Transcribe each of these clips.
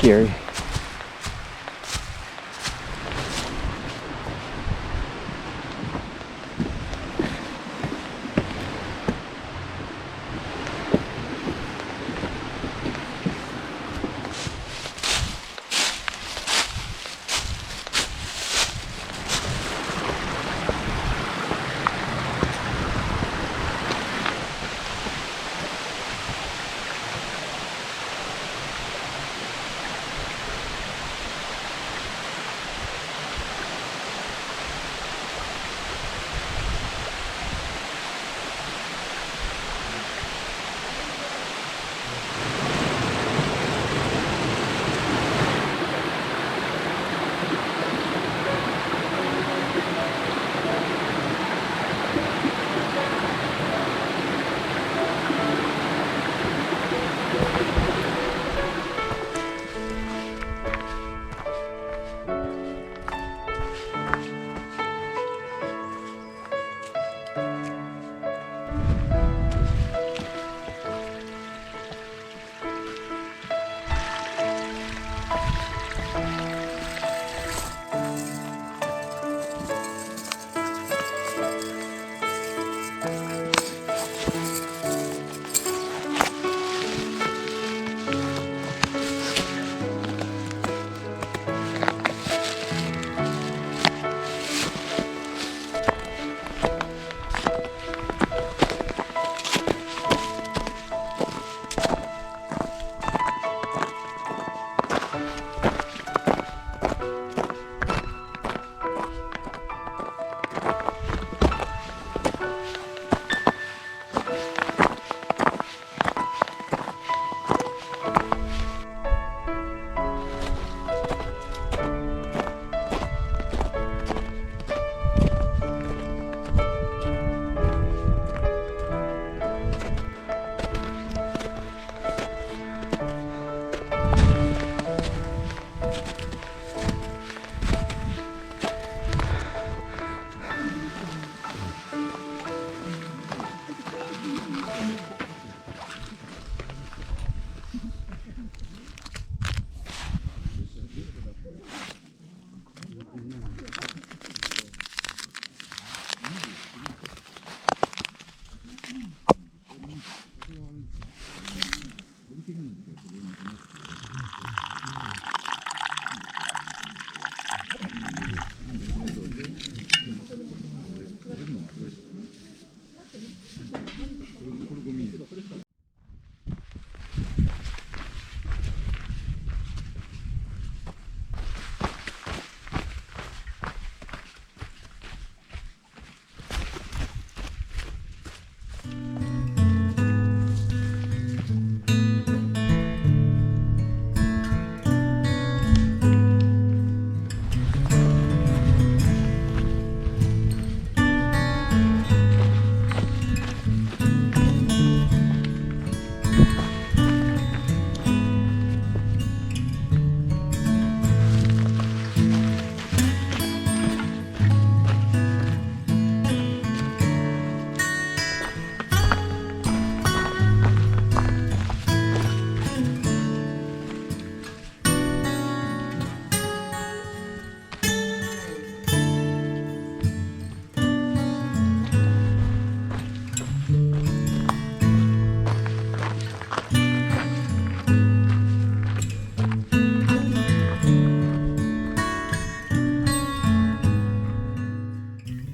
scary.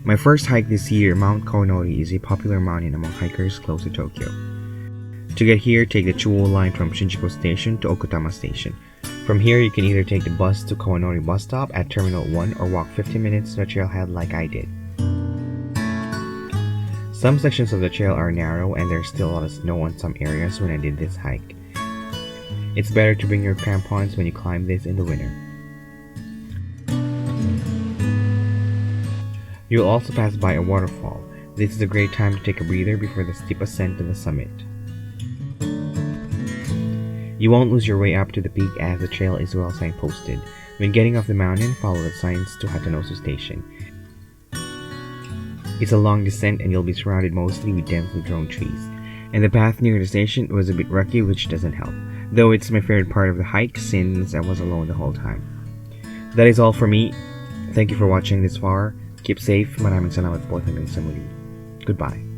My first hike this year, Mount Koinori, is a popular mountain among hikers close to Tokyo. To get here, take the Chuo line from Shinjuku Station to Okutama Station. From here, you can either take the bus to Koinori bus stop at Terminal 1 or walk 15 minutes to the trailhead like I did. Some sections of the trail are narrow and there's still a lot of snow on some areas when I did this hike. It's better to bring your crampons when you climb this in the winter. You'll also pass by a waterfall. This is a great time to take a breather before the steep ascent to the summit. You won't lose your way up to the peak as the trail is well signposted. When getting off the mountain, follow the signs to Hatanosu Station. It's a long descent and you'll be surrounded mostly with densely grown trees. And the path near the station was a bit rocky, which doesn't help. though it's my favorite part of the hike since I was alone the whole time. That is all for me. Thank you for watching this far. Keep safe. Maraming salamat po hanggang sa muli. Goodbye.